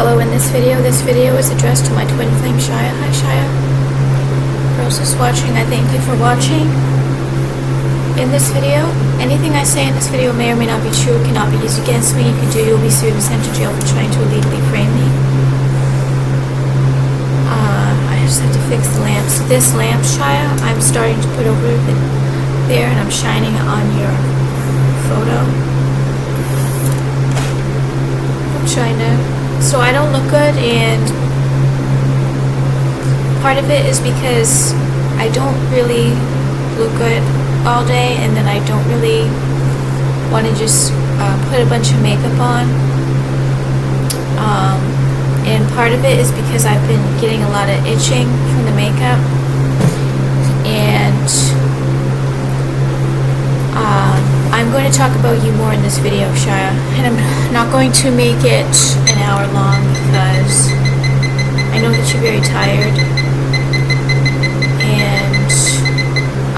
Hello, in this video is addressed to my twin flame Shia. Hi Shia. For those just watching, I thank you for watching. In this video, anything I say in this video may or may not be true. It cannot be used against me. If you do, you'll be sued and sent to jail for trying to illegally frame me. I just have to fix the lamp. So this lamp, Shia, I'm starting to put over there and I'm shining it on your photo. I'm trying to, so I don't look good, and part of it is because I don't really look good all day, and then I don't really want to just put a bunch of makeup on, and part of it is because I've been getting a lot of itching from the makeup, and I'm going to talk about you more in this video, Shia, and I'm not going to make it an hour long because I know that you're very tired, and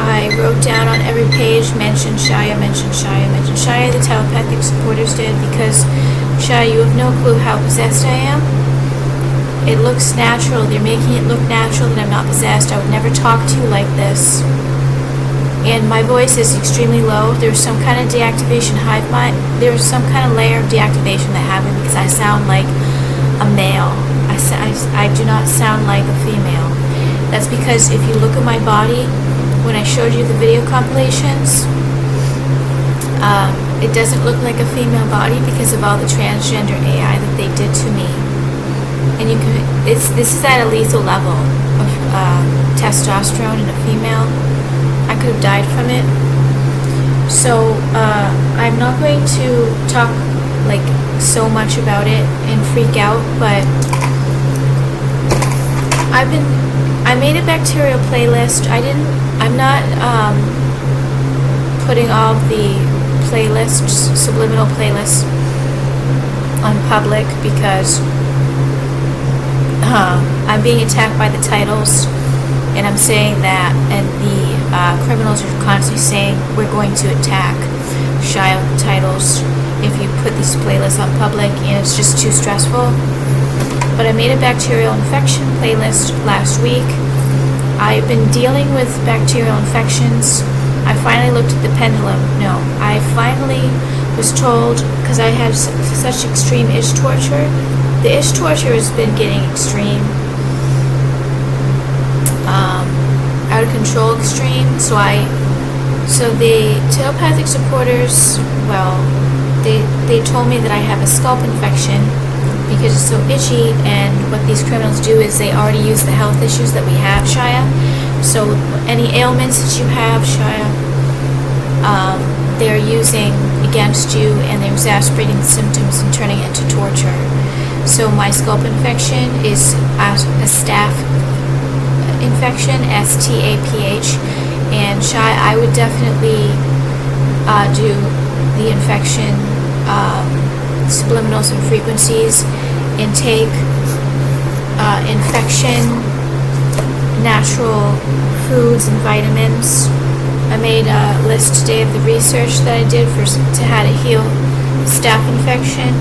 I wrote down on every page, mention Shia, mention Shia, mention Shia. The telepathic supporters did, because Shia, you have no clue how possessed I am. It looks natural. They're making it look natural that I'm not possessed. I would never talk to you like this. And my voice is extremely low. There's some kind of deactivation hive mind. There's some kind of layer of deactivation that happened because I sound like a male. I do not sound like a female. That's because if you look at my body, when I showed you the video compilations, it doesn't look like a female body because of all the transgender AI that they did to me. And you can, this is at a lethal level of testosterone in a female. I could have died from it. So I'm not going to talk like so much about it and freak out, but I made a bacterial playlist. I'm not putting all the playlists, subliminal playlists, on public because I'm being attacked by the titles, and I'm saying that, and the criminals are constantly saying we're going to attack Shia with the titles if you put these playlists on public, and it's just too stressful. But I made a bacterial infection playlist last week. I've been dealing with bacterial infections. I finally looked at the pendulum. No, I finally was told, because I had such extreme itch torture. The itch torture has been getting extreme. Out of control extreme. So the telepathic supporters, well, they told me that I have a scalp infection because it's so itchy, and what these criminals do is they already use the health issues that we have, Shia. So any ailments that you have, Shia, they're using against you, and they're exacerbating the symptoms and turning it into torture. So my scalp infection is a staph infection, STAPH, and Shia, I would definitely do the infection subliminals and frequencies, and take infection natural foods and vitamins. I made a list today of the research that I did to how to heal staph infection.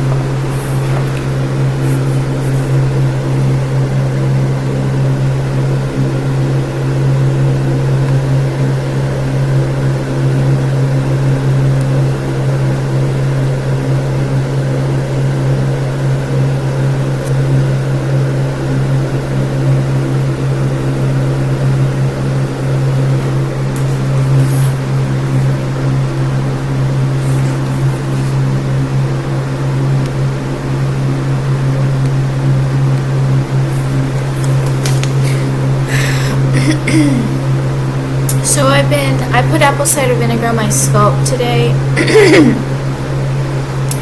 So I put apple cider vinegar on my scalp today.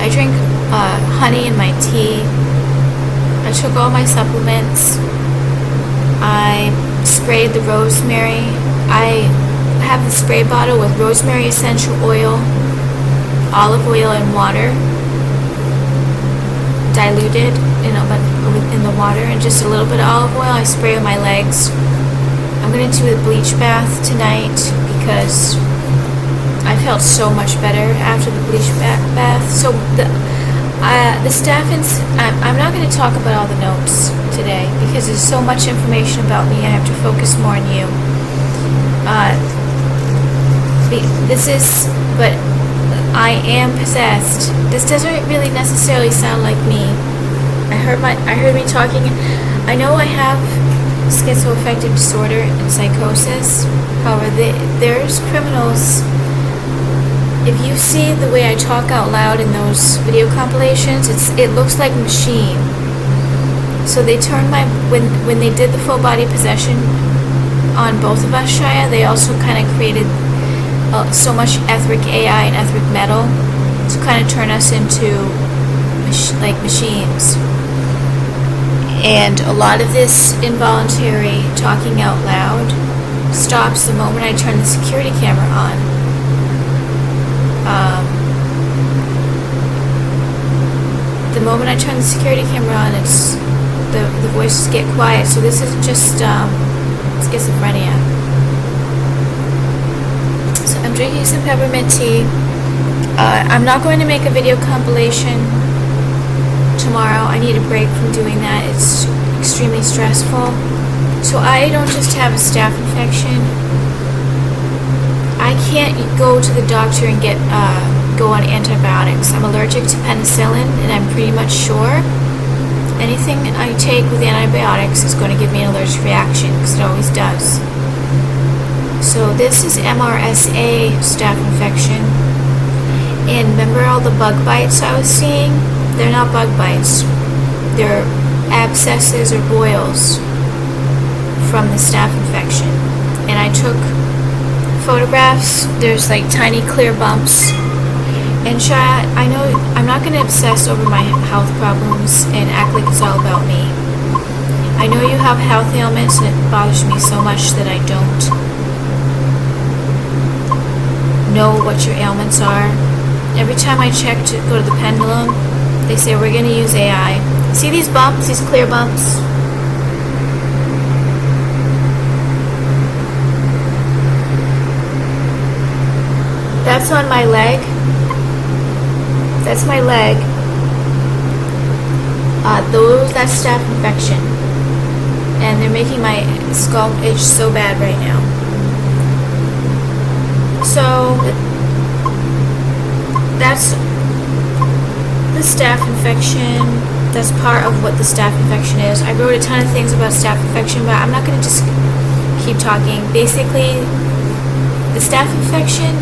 I drink honey in my tea. I took all my supplements. I sprayed the rosemary. I have the spray bottle with rosemary essential oil, olive oil, and water, diluted in the water, and just a little bit of olive oil. I spray on my legs. I'm going to do a bleach bath tonight because I felt so much better after the bleach bath. So The staff, I'm not going to talk about all the notes today because there's so much information about me. I have to focus more on you. But I am possessed. This doesn't really necessarily sound like me. I heard me talking. I know I have schizoaffective disorder and psychosis. However, there's criminals. If you see the way I talk out loud in those video compilations, it looks like a machine. So they turned when they did the full body possession on both of us, Shia, they also kind of created so much etheric AI and etheric metal to kind of turn us into like machines. And a lot of this involuntary talking out loud stops the moment I turn the security camera on. The moment I turn the security camera on, it's the voices get quiet. So this isn't just schizophrenia. So I'm drinking some peppermint tea. I'm not going to make a video compilation tomorrow. I need a break from doing that. It's extremely stressful. So I don't just have a staph infection. I can't go to the doctor and go on antibiotics. I'm allergic to penicillin, and I'm pretty much sure anything I take with antibiotics is going to give me an allergic reaction, because it always does. So this is MRSA staph infection. And remember all the bug bites I was seeing? They're not bug bites. They're abscesses or boils from the staph infection. And I took photographs. There's like tiny clear bumps. And Shia, I know I'm not going to obsess over my health problems and act like it's all about me. I know you have health ailments, and it bothers me so much that I don't know what your ailments are. Every time I check to go to the pendulum, they say we're going to use AI. See these bumps, these clear bumps? That's on my leg. That's my leg. That's staph infection. And they're making my scalp itch so bad right now. So, that's the staph infection. That's part of what the staph infection is. I wrote a ton of things about staph infection, but I'm not going to just keep talking. Basically, the staph infection,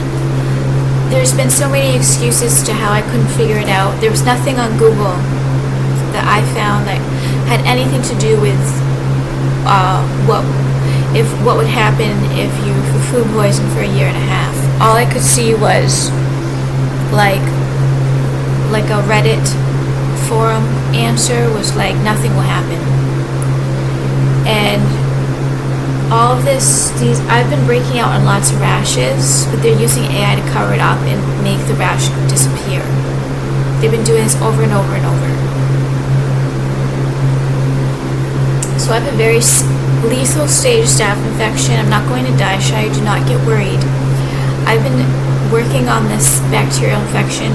there's been so many excuses to how I couldn't figure it out. There was nothing on Google that I found that had anything to do with what would happen if you were food poisoned for a year and a half. All I could see was like a Reddit forum answer was like, nothing will happen. And all of these I've been breaking out on lots of rashes, but they're using AI to cover it up and make the rash disappear. They've been doing this over and over and over. So I have a very lethal stage staph infection. I'm not going to die, Shia. Do not get worried. I've been working on this bacterial infection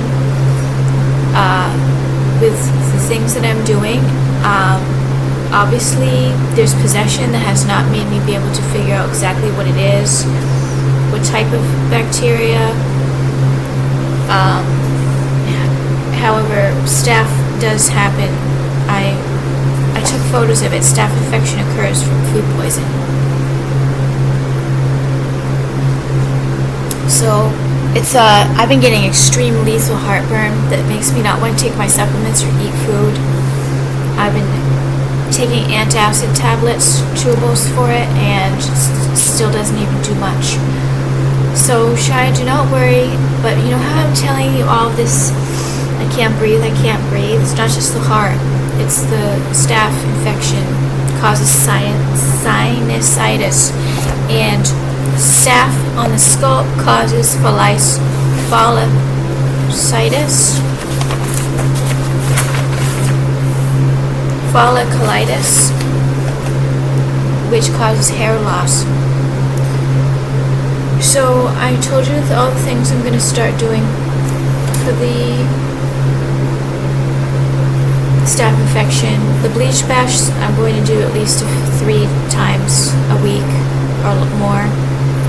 with the things that I'm doing. Obviously, there's possession that has not made me be able to figure out exactly what it is, what type of bacteria. However, staph does happen. I took photos of it. Staph infection occurs from food poison. So it's I've been getting extreme lethal heartburn that makes me not want to take my supplements or eat food. I've been taking antacid tablets, chewables for it, and it still doesn't even do much. So Shia, do not worry. But you know how I'm telling you all of this? I can't breathe. It's not just the heart. It's the staph infection causes sinusitis, and staph on the scalp causes folliculitis, which causes hair loss. So I told you all the things I'm going to start doing for the staph infection. The bleach bash I'm going to do at least 3 times a week or more.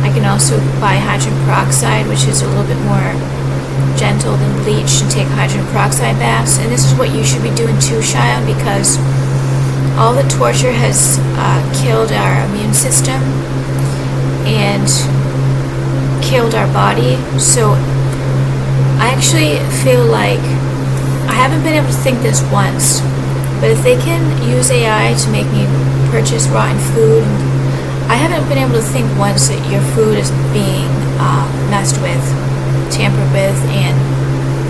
I can also buy hydrogen peroxide, which is a little bit more gentle than bleach, and take hydrogen peroxide baths. And this is what you should be doing too, Shia, because all the torture has killed our immune system and killed our body. So I actually feel like I haven't been able to think this once, but if they can use AI to make me purchase rotten food, I haven't been able to think once that your food is being messed with, tampered with, and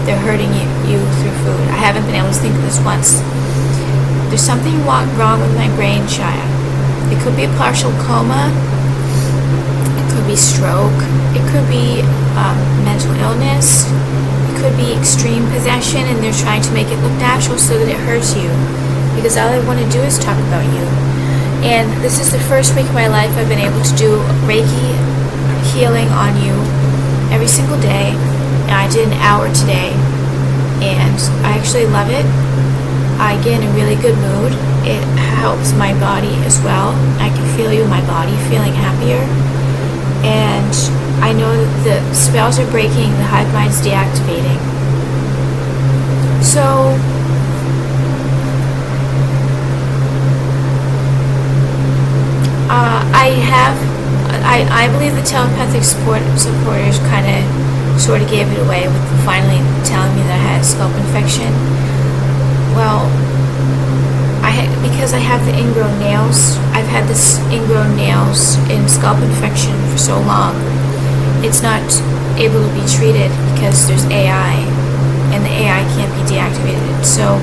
they're hurting you through food. I haven't been able to think of this once. There's something wrong with my brain, Shia. It could be a partial coma. It could be stroke. It could be mental illness. It could be extreme possession, and they're trying to make it look natural so that it hurts you, because all I want to do is talk about you. And this is the first week of my life I've been able to do Reiki healing on you every single day. And I did an hour today, and I actually love it. I get in a really good mood. It helps my body as well. I can feel you in my body feeling happier. And I know that the spells are breaking, the hive mind's deactivating. So I believe the telepathic supporters kind of sort of gave it away with finally telling me that I had a scalp infection. Well, because I have the ingrown nails, I've had this ingrown nails and scalp infection for so long, it's not able to be treated because there's AI, and the AI can't be deactivated. So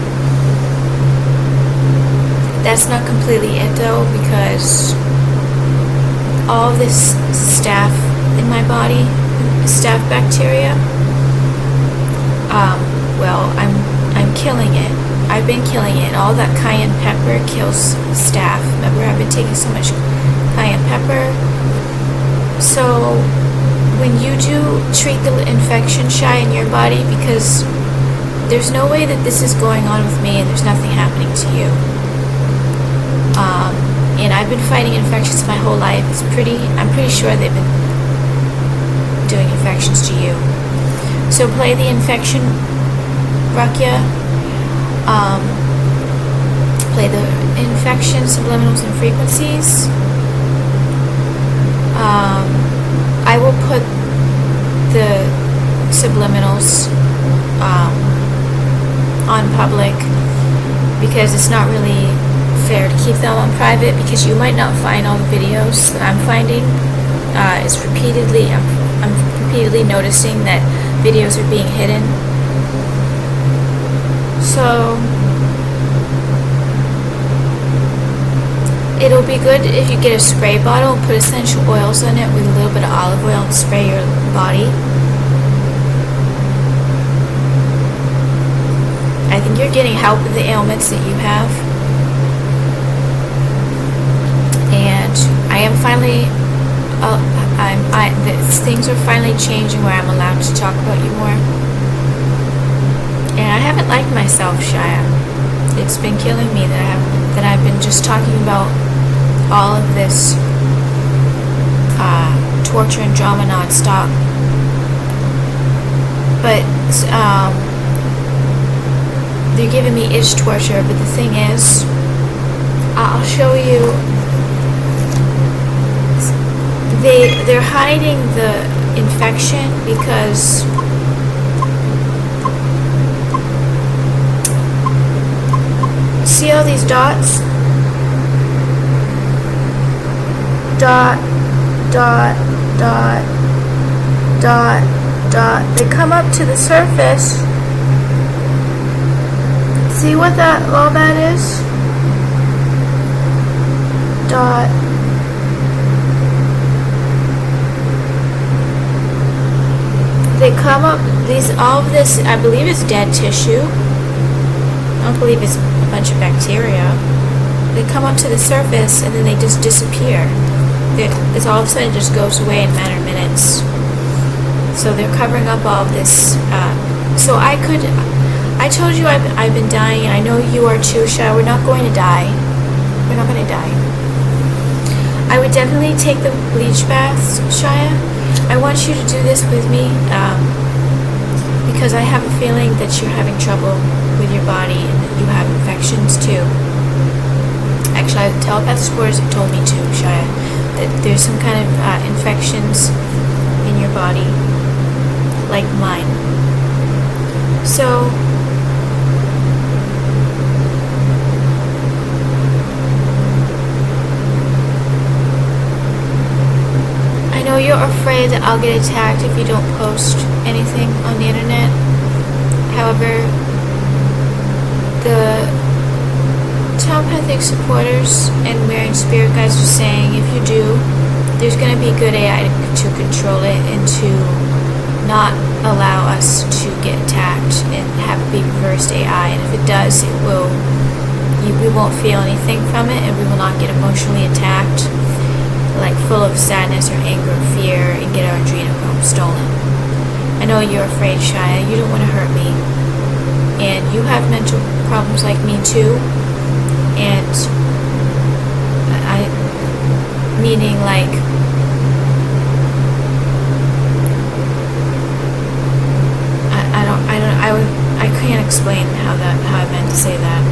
that's not completely it though, because all of this staph in my body, staph bacteria, well, I'm killing it. I've been killing it. All that cayenne pepper kills staph. Remember, I've been taking so much cayenne pepper. So when you do treat the infection, Shia, in your body, because there's no way that this is going on with me and there's nothing happening to you. And I've been fighting infections my whole life. I'm pretty sure they've been doing infections to you. So play the infection, Rakya. Play the infection, subliminals, and frequencies. I will put the subliminals on public, because it's not really fair to keep them on private, because you might not find all the videos that I'm finding. I'm repeatedly noticing that videos are being hidden. So it'll be good if you get a spray bottle and put essential oils in it with a little bit of olive oil and spray your body. I think you're getting help with the ailments that you have. And I am finally, things are finally changing where I'm allowed to talk about you more. And I haven't liked myself, Shia. It's been killing me that I've been just talking about all of this torture and drama nonstop. But they're giving me itch torture. But the thing is, I'll show you. They're hiding the infection because see all these dots? Dot, dot, dot, dot, dot. They come up to the surface. See what all that is? Dot. They come up, all of this, I believe it's dead tissue. I don't believe it's a bunch of bacteria. They come up to the surface and then they just disappear. It's all of a sudden just goes away in a matter of minutes. So they're covering up all of this. So I I told you I've been dying, and I know you are too, Shia. We're not going to die. We're not going to die. I would definitely take the bleach baths, Shia. I want you to do this with me, because I have a feeling that you're having trouble with your body and that you have infections too. Actually, telepathic supporters have told me too, Shia, that there's some kind of infections in your body, like mine. So, I know you're afraid that I'll get attacked if you don't post anything on the internet. However, the telepathic supporters and wearing spirit guides are saying if you do, there's going to be good AI to control it and to not allow us to get attacked and have it be reversed AI. And if it does, we won't feel anything from it, and we will not get emotionally attacked, like full of sadness or anger or fear, and get our adrenochrome stolen. I know you're afraid, Shia. You don't want to hurt me. And you have mental problems like me too. And meaning like, I can't explain how I meant to say that.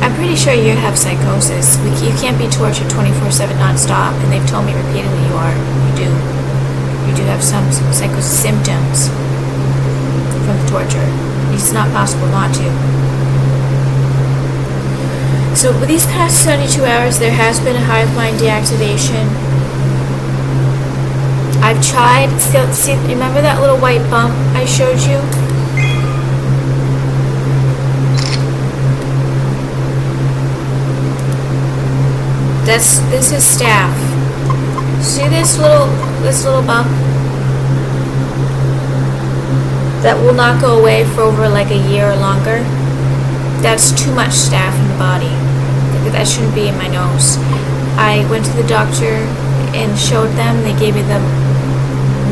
I'm pretty sure you have psychosis. You can't be tortured 24/7 non-stop, and they've told me repeatedly you are. You do have some psychosis symptoms from the torture. It's not possible not to. So with these past 72 hours, there has been a hive mind deactivation. I've tried. See, remember that little white bump I showed you? This is staph. See this little bump? That will not go away for over like a year or longer. That's too much staph in the body. That shouldn't be in my nose. I went to the doctor and showed them. They gave me the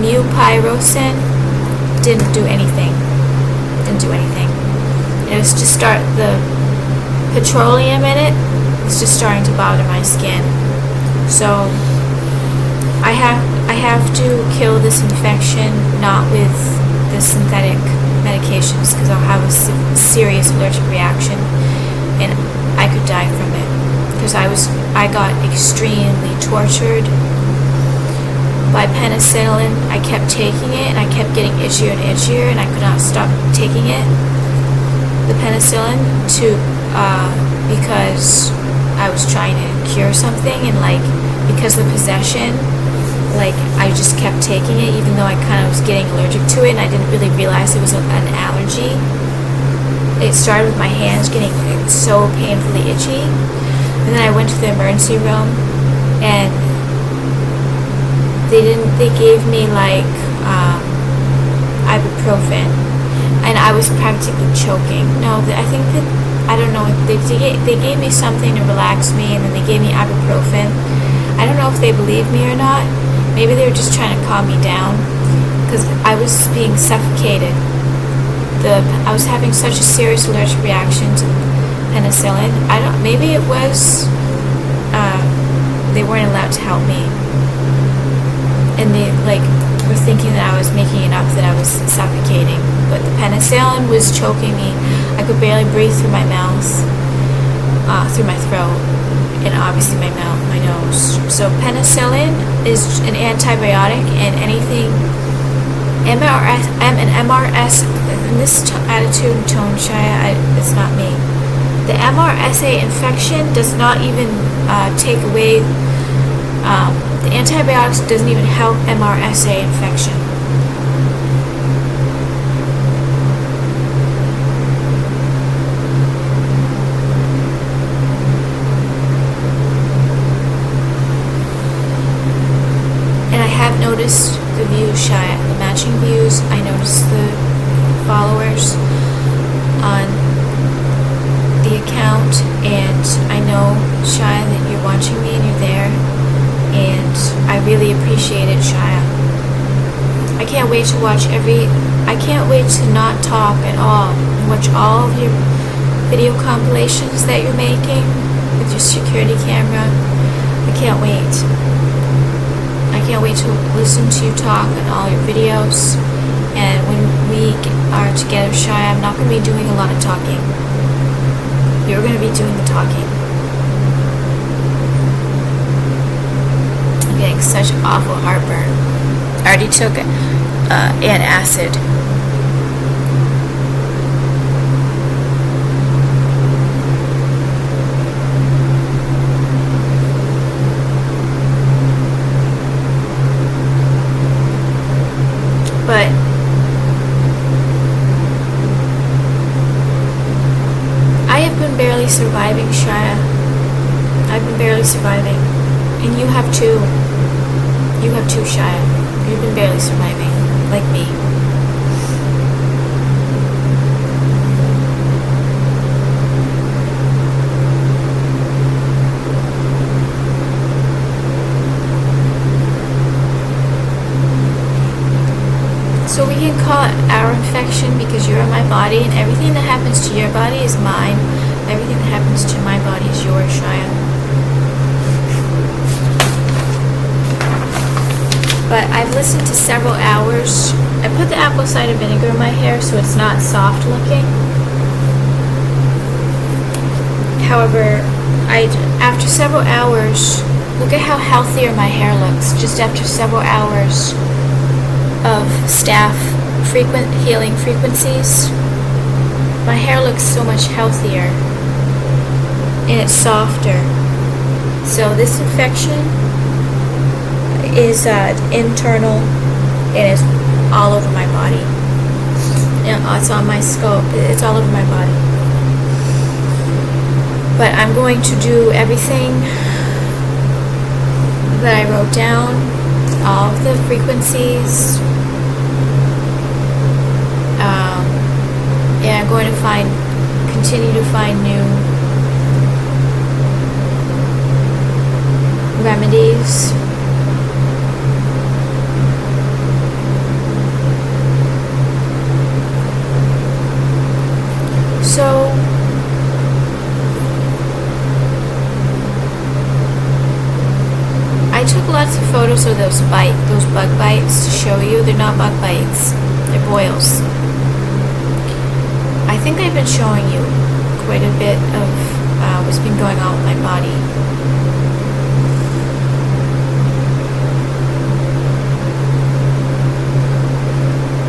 mupirocin. Didn't do anything. It was to start the petroleum in it. It's just starting to bother my skin. So I have to kill this infection, not with the synthetic medications, because I'll have a serious allergic reaction and I could die from it. Because I got extremely tortured by penicillin. I kept taking it and I kept getting itchier and itchier, and I could not stop taking it, the penicillin, because I was trying to cure something, and like because of the possession, like I just kept taking it even though I kind of was getting allergic to it, and I didn't really realize it was an allergy. It started with my hands getting so painfully itchy, and then I went to the emergency room, and they gave me like ibuprofen, and I was practically choking. No, I think that, I don't know, they gave me something to relax me, and then they gave me ibuprofen. I don't know if they believed me or not. Maybe they were just trying to calm me down, because I was being suffocated. I was having such a serious allergic reaction to penicillin. Maybe it was, they weren't allowed to help me. And they were thinking that I was making it up, that I was suffocating. But the penicillin was choking me. I could barely breathe through my mouth, through my throat, and obviously my mouth, my nose. So penicillin is an antibiotic, and anything MRS, in this attitude and tone, Shia, it's not me. The MRSA infection does not even take away, the antibiotics doesn't even help MRSA infection. And I have noticed the views, Shia, the matching views. I noticed the followers on the account, and I know, Shia, that you're watching me and you're there, and I really appreciate it, Shia. I can't wait to I can't wait to not talk at all and watch all of your video compilations that you're making with your security camera. I can't wait. I can't wait to listen to you talk on all your videos. And when we are together, Shia, I'm not going to be doing a lot of talking. You're going to be doing the talking. I'm getting such awful heartburn. I already took an acid. But I have been barely surviving, Shia. I've been barely surviving. And you have too. You have too, Shia. You've been barely surviving, like me. So we can call it our infection because you're in my body, and everything that happens to your body is mine. Everything that happens to my body is yours, Shia. But I've listened to several hours. I put the apple cider vinegar in my hair so it's not soft looking. However, after several hours, look at how healthier my hair looks just after several hours of staph healing frequencies. My hair looks so much healthier and it's softer. So this infection is internal and it's all over my body. It's on my scalp. It's all over my body. But I'm going to do everything that I wrote down, all of the frequencies, and I'm going to continue to find new remedies. So I took lots of photos of those bug bites to show you. They're not bug bites, they're boils. I think I've been showing you quite a bit of what's been going on with my body.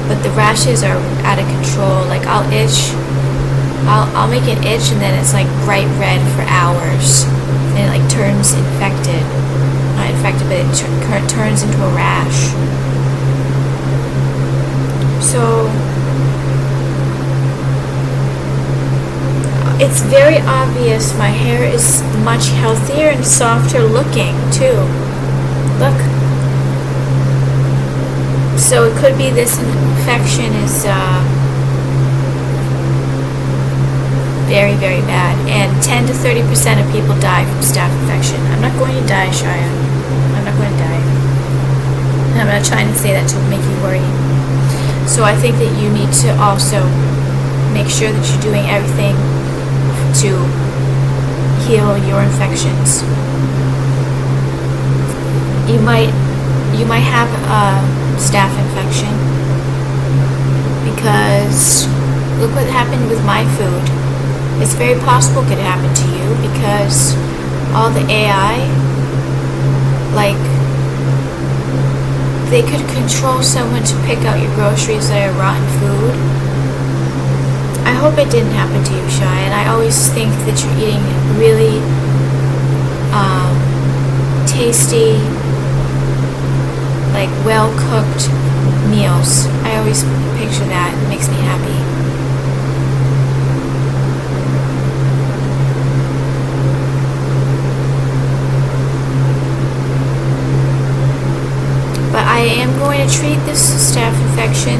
But the rashes are out of control. Like I'll itch. I'll make it itch and then it's like bright red for hours. And it like turns infected. Not infected, but it turns into a rash. So it's very obvious my hair is much healthier and softer looking too. Look. So it could be this infection is very, very bad. And 10 to 30% of people die from staph infection. I'm not going to die, Shia. I'm not going to die. And I'm not trying to say that to make you worry. So I think that you need to also make sure that you're doing everything to heal your infections. You might have a staph infection because look what happened with my food. It's very possible it could happen to you because all the AI, like, they could control someone to pick out your groceries that are rotten food. I hope it didn't happen to you, Shai, and I always think that you're eating really tasty, like well-cooked meals. I always picture that. It makes me happy. But I am going to treat this staph infection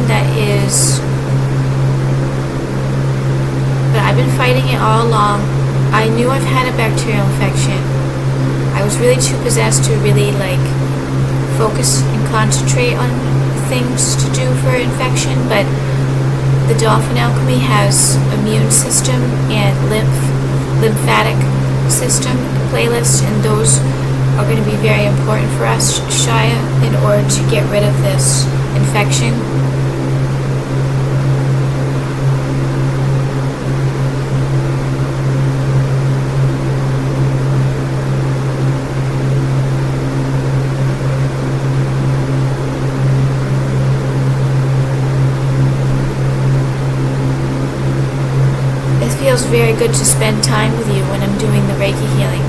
but I've been fighting it all along. I knew I've had a bacterial infection. I was really too possessed to really like focus and concentrate on things to do for infection, but the Dolphin Alchemy has immune system and lymphatic system playlist, and those are going to be very important for us, Shia, in order to get rid of this infection. It feels very good to spend time with you when I'm doing the Reiki healing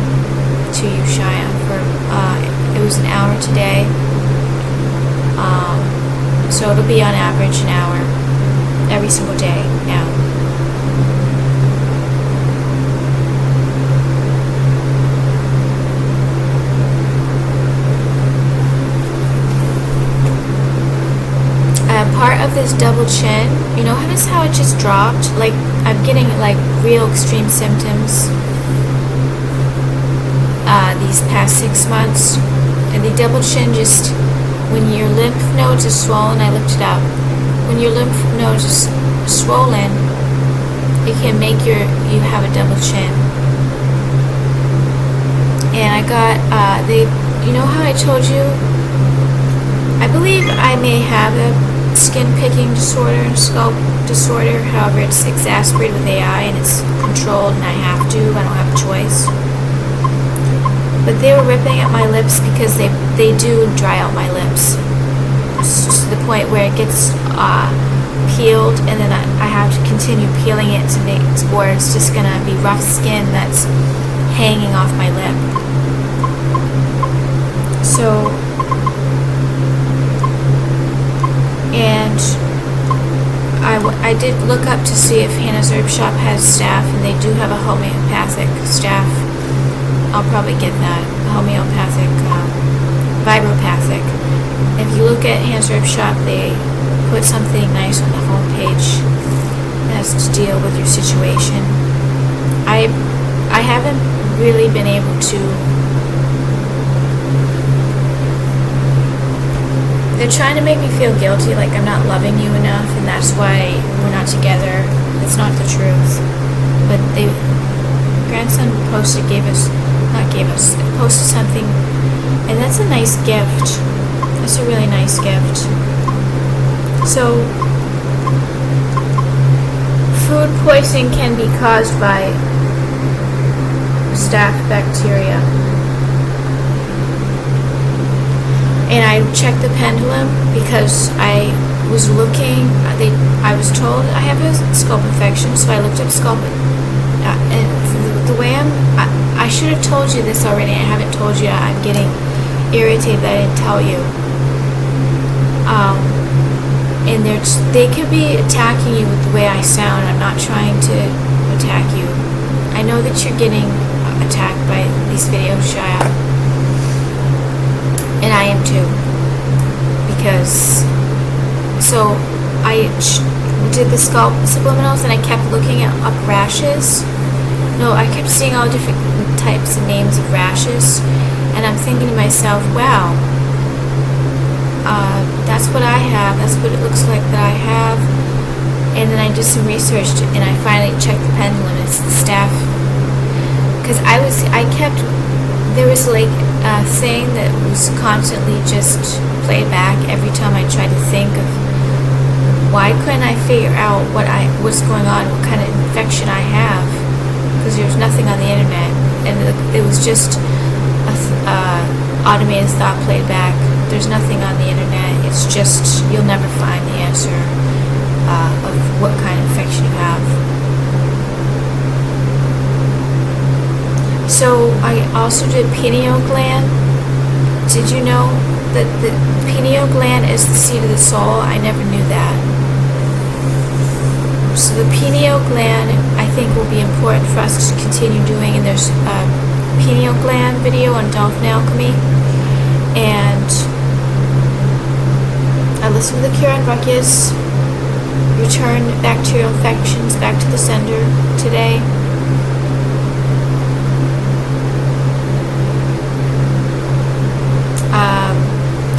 to you, Shia. It was an hour today, so it'll be on average an hour every single day now. Part of this double chin, you know, notice how it just dropped? Like, I'm getting like real extreme symptoms these past 6 months, and the double chin, just when your lymph nodes are swollen, I looked it up, when your lymph nodes are swollen, it can make you have a double chin. And I got you know how I told you, I believe I may have a skin picking disorder and scalp disorder, however it's exacerbated with AI and it's controlled and I don't have a choice. But they were ripping at my lips because they do dry out my lips. It's to the point where it gets peeled, and then I have to continue peeling it to make, or it's just gonna be rough skin that's hanging off my lip. So, and I did look up to see if Hannah's Herb Shop has staff, and they do have a homeopathic staff. I'll probably get that, homeopathic, vibropathic. If you look at Hannah's Herb Shop, they put something nice on the homepage that has to deal with your situation. I haven't really been able to. They're trying to make me feel guilty, like I'm not loving you enough, and that's why we're not together. That's not the truth. But grandson posted something, and that's a nice gift. That's a really nice gift. So, food poisoning can be caused by staph bacteria. And I checked the pendulum because I was looking, I was told I have a scalp infection, so I looked up scalp, and the way I should have told you this already, I haven't told you, I'm getting irritated that I didn't tell you. And they could be attacking you with the way I sound. I'm not trying to attack you. I know that you're getting attacked by these videos, Shia. And I am too, because, so I did the scalp subliminals and I kept looking up rashes. No, I kept seeing all different types and names of rashes, and I'm thinking to myself, wow, that's what I have, that's what it looks like that I have. And then I did some research, and I finally checked the pendulum, it's the staph, because there was like a thing that was constantly just played back every time I tried to think of why couldn't I figure out what's going on, what kind of infection I have, because there's nothing on the internet, and it was just automated thought played back. There's nothing on the internet. It's just, you'll never find the answer of what kind of infection you have. So I also did pineal gland. Did you know that the pineal gland is the seat of the soul? I never knew that. So the pineal gland, I think, will be important for us to continue doing. And there's a pineal gland video on Dolphin Alchemy. And I listened to the Cure on Ruckus. Return bacterial infections back to the sender today.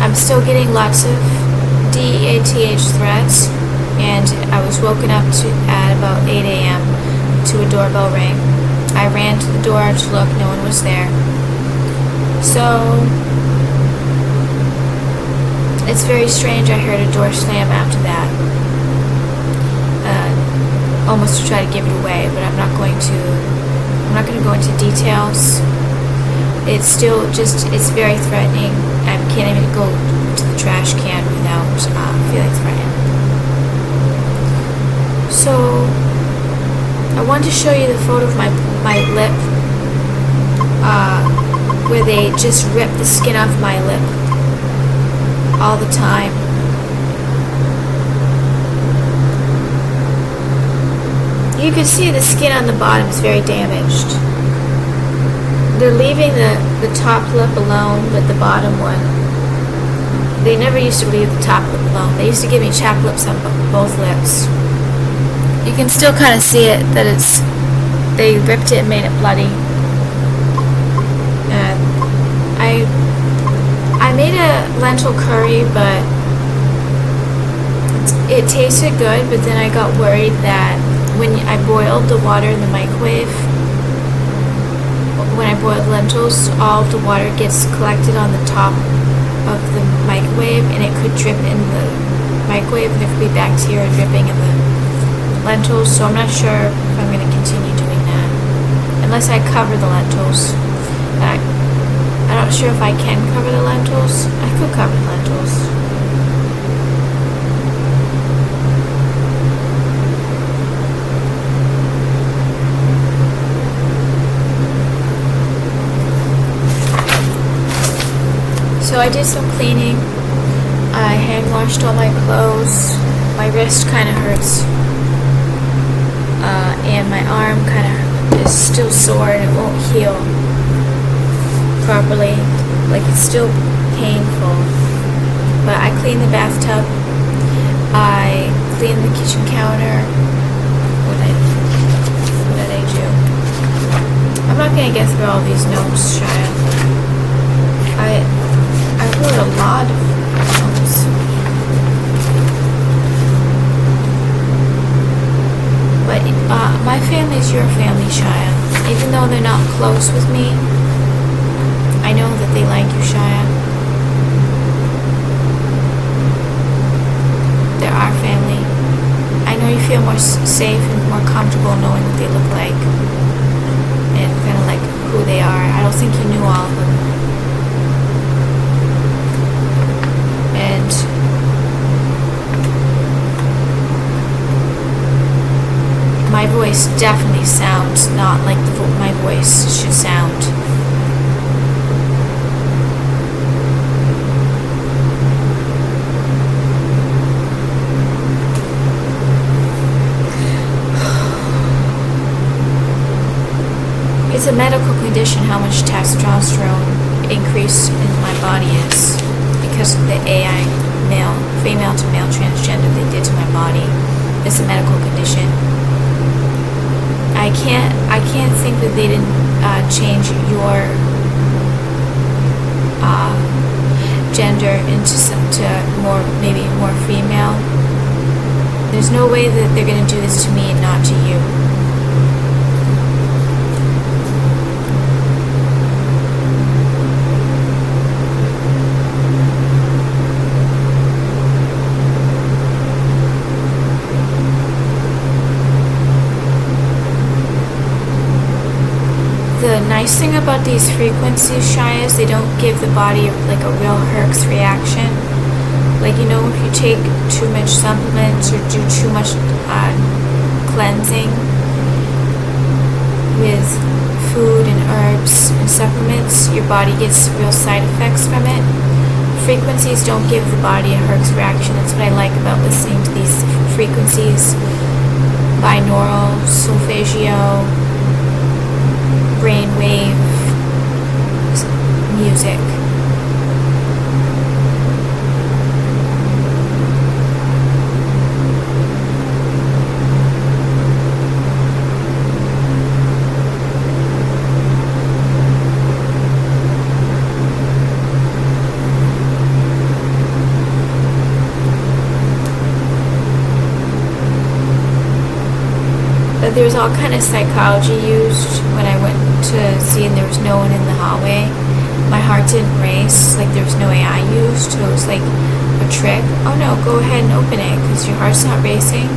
I'm still getting lots of DEATH threats, and I was woken up at about 8 a.m. to a doorbell ring. I ran to the door to look, no one was there. So, it's very strange. I heard a door slam after that. Almost to try to give it away, but I'm not going to go into details. It's still it's very threatening. I can't even go to the trash can without feeling threatened. So, I wanted to show you the photo of my lip, where they just rip the skin off my lip all the time. You can see the skin on the bottom is very damaged. They're leaving the top lip alone, but the bottom one, they never used to leave the top lip alone. They used to give me chapped lips on both lips. You can still kind of see it, that they ripped it and made it bloody. And I made a lentil curry, but it tasted good, but then I got worried that when I boiled the water in the microwave, when I boiled lentils, all of the water gets collected on the top of the microwave, and it could drip in the microwave, and there could be bacteria dripping in the lentils, so I'm not sure if I'm going to continue doing that, unless I cover the lentils. I'm not sure if I can cover the lentils. I could cover the lentils. So I did some cleaning. I hand washed all my clothes. My wrist kind of hurts. And my arm kind of is still sore and it won't heal properly. Like, it's still painful. But I cleaned the bathtub. I cleaned the kitchen counter. What did I do? I'm not going to get through all these notes, Shia. I wrote a lot of notes. But my family is your family, Shia. Even though they're not close with me, I know that they like you, Shia. They're our family. I know you feel more safe and more comfortable knowing what they look like and kind of like who they are. I don't think you knew all of them. And my voice definitely sounds not like my voice should sound. It's a medical condition how much testosterone increase in my body is because of the AI female to male transgender they did to my body. It's a medical condition. I can't think that they didn't change your gender to maybe more female. There's no way that they're going to do this to me and not to you. The nice thing about these frequencies, Shia, is they don't give the body like a real Herx reaction. Like, you know, if you take too much supplements or do too much cleansing with food and herbs and supplements, your body gets real side effects from it. Frequencies don't give the body a Herx reaction. That's what I like about listening to these frequencies. Binaural, solfeggio, brainwave music. there was all kind of psychology used when I went to see, and there was no one in the hallway. My heart didn't race, like there was no AI used, so it was like a trick. Oh no, go ahead and open it because your heart's not racing.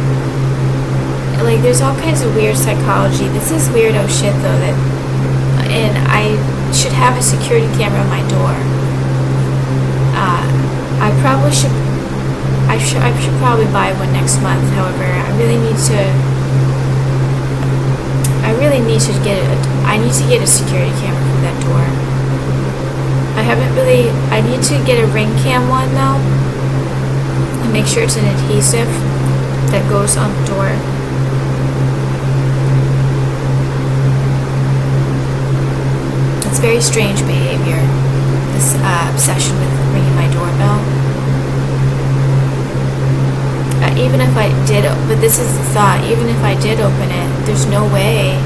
Like there's all kinds of weird psychology. This is weirdo shit though, and I should have a security camera on my door. I probably should. I should probably buy one next month. However, I really need to get it. I need to get a security camera for that door. I need to get a ring cam one though, and make sure it's an adhesive that goes on the door. It's very strange behavior, this obsession with ringing my doorbell. Even if I did, but this is the thought, even if I did open it, there's no way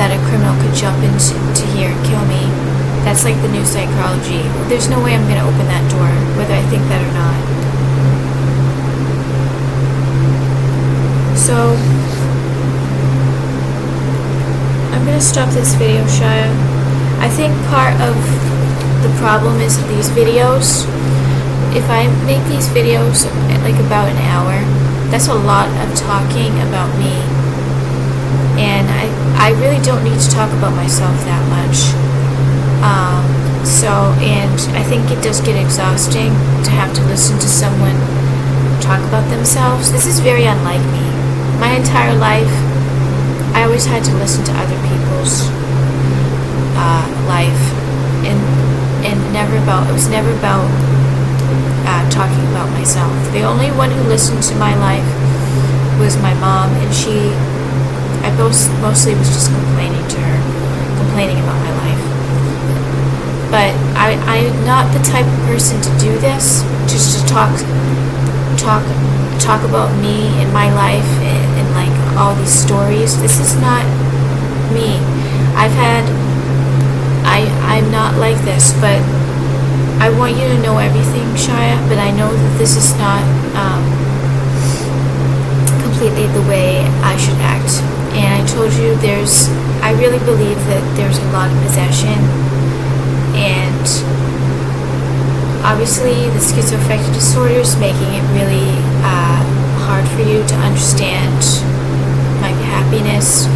that a criminal could jump into here and kill me. That's like the new psychology. There's no way I'm going to open that door, whether I think that or not. So, I'm going to stop this video, Shia. I think part of the problem is these videos. If I make these videos at like about an hour, that's a lot of talking about me. And I really don't need to talk about myself that much. And I think it does get exhausting to have to listen to someone talk about themselves. This is very unlike me. My entire life, I always had to listen to other people's life, and it was never about talking about myself. The only one who listened to my life was my mom, and I mostly was just complaining about my life. But I'm not the type of person to do this, just to talk about me and my life and like all these stories. This is not me. I'm not like this, but I want you to know everything, Shia, but I know that this is not completely the way I should act. And I told you I really believe that there's a lot of possession, and obviously the schizoaffective disorder is making it really hard for you to understand my happiness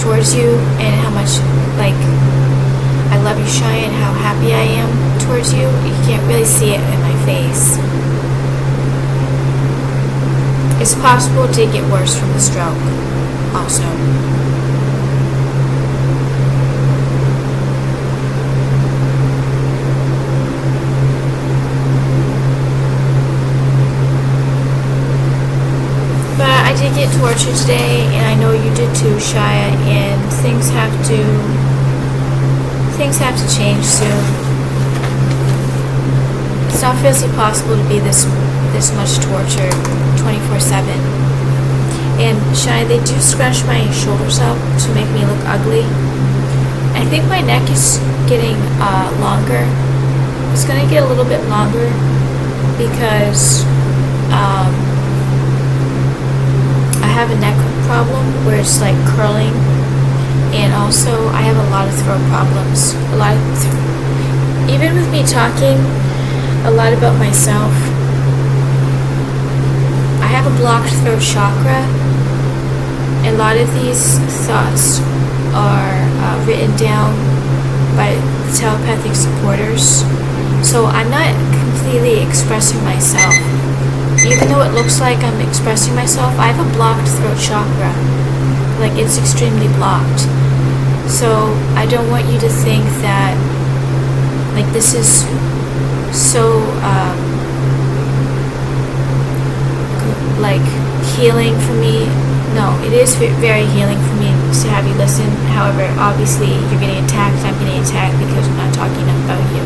towards you and how much I love you, Shia, and how happy I am towards you. You can't really see it in my face. It's possible to get worse from the stroke also. But I did get tortured today, and I know you did too, Shia, and things have to change soon. It's not physically possible to be this much tortured 24/7. And Shia, they do scrunch my shoulders up to make me look ugly. I think my neck is getting longer. It's gonna get a little bit longer because I have a neck problem where it's like curling. And also, I have a lot of throat problems. Even with me talking a lot about myself, I have a blocked throat chakra. A lot of these thoughts are written down by the telepathic supporters. So I'm not completely expressing myself. Even though it looks like I'm expressing myself, I have a blocked throat chakra. Like, it's extremely blocked. So I don't want you to think that like this is so like healing for me. No, it is very healing for me to have you listen. However, obviously you're getting attacked. I'm getting attacked because I'm not talking about you.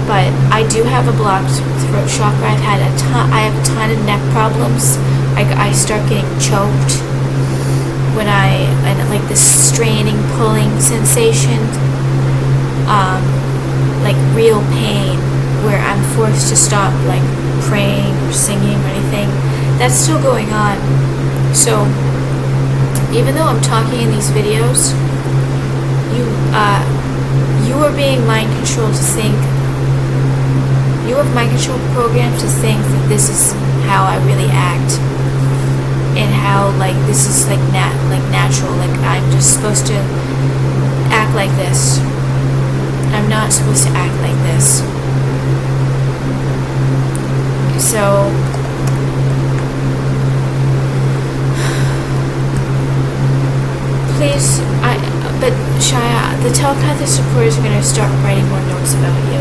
But I do have a blocked throat chakra. I have a ton of neck problems. I start getting choked when and like this straining, pulling sensation, like real pain, where I'm forced to stop like praying or singing or anything. That's still going on. So even though I'm talking in these videos, you are being mind controlled to think. You have mind control programmed to think that this is how I really act, and how like this is like natural. Like I'm just supposed to act like this. I'm not supposed to act like this. So please, but Shia, the telepathic supporters are going to start writing more notes about you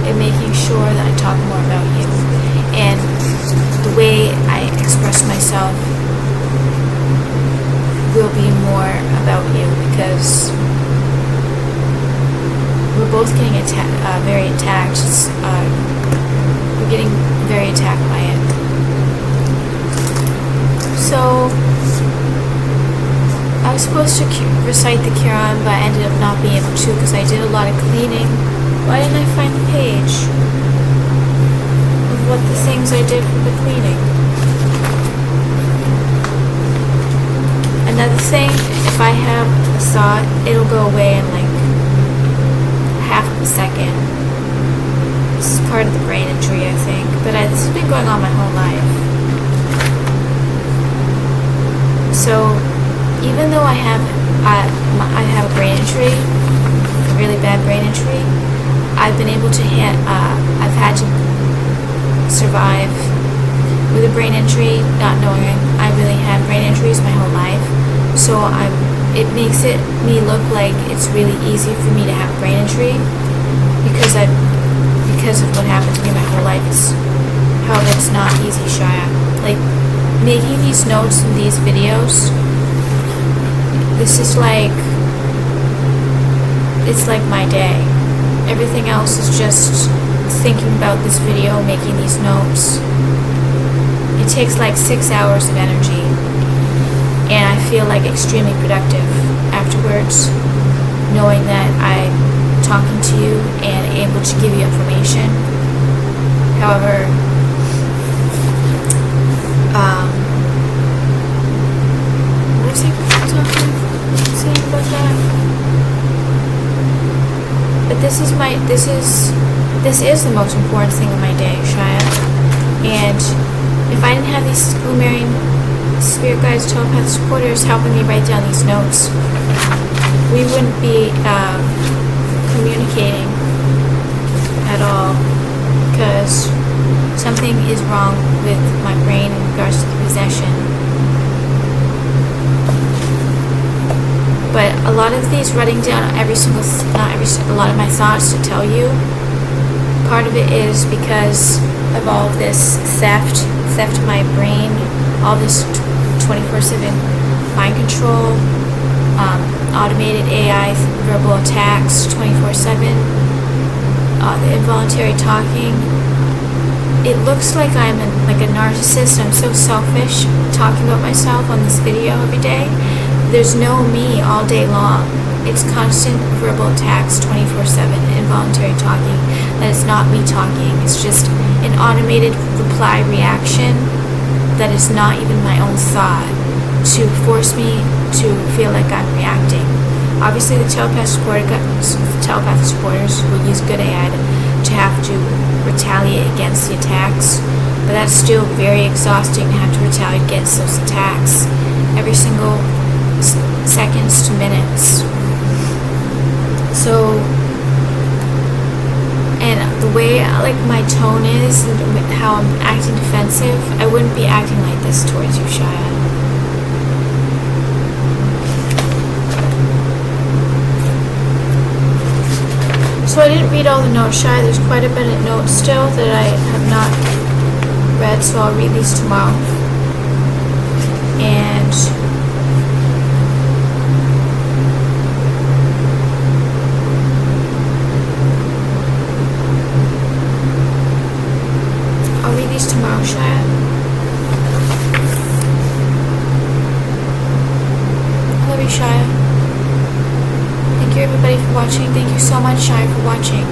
and making sure that I talk more about you. And the way I express myself will be more about you, because we're both getting very attacked. We're getting very attacked by it. So I was supposed to recite the Quran, but I ended up not being able to because I did a lot of cleaning. Why didn't I find the page of what the things I did for the cleaning? Another thing, if I have a thought, it'll go away in like half of a second. This is part of the brain injury, I think, but this has been going on my whole life. So even though I have a brain injury, a really bad brain injury, I've been able to I've had to survive with a brain injury, not knowing I really had brain injuries my whole life. So it makes me look like it's really easy for me to have a brain injury because of what happened to me my whole life. However, it's not easy, Shia. Like making these notes in these videos. This is like, it's like my day. Everything else is just thinking about this video, making these notes. It takes like 6 hours of energy, and I feel like extremely productive afterwards, knowing that I'm talking to you and able to give you information. However, what was I saying about that? But this is the most important thing in my day, Shia. And if I didn't have these Lumerian spirit guides, telepathic supporters helping me write down these notes, we wouldn't be communicating at all, because something is wrong with my brain in regards to the possession. But a lot of these writing down a lot of my thoughts to tell you, part of it is because of all of this theft of my brain, all this 24/7 mind control, automated AI verbal attacks 24/7, the involuntary talking. It looks like I'm like a narcissist. I'm so selfish talking about myself on this video every day. There's no me all day long. It's constant verbal attacks 24/7, involuntary talking. That it's not me talking. It's just an automated reply reaction that is not even my own thought to force me to feel like I'm reacting. Obviously, the telepathic supporters will use good AI to have to retaliate against the attacks, but that's still very exhausting to have to retaliate against those attacks every single seconds to minutes. So, and the way like my tone is and how I'm acting defensive, I wouldn't be acting like this towards you, Shia. So I didn't read all the notes, Shia. There's quite a bit of notes still that I have not read, so I'll read these tomorrow. And I'll read these tomorrow, Shia. I love you, Shia. Thank you everybody for watching. Thank you so much, Shia, for watching.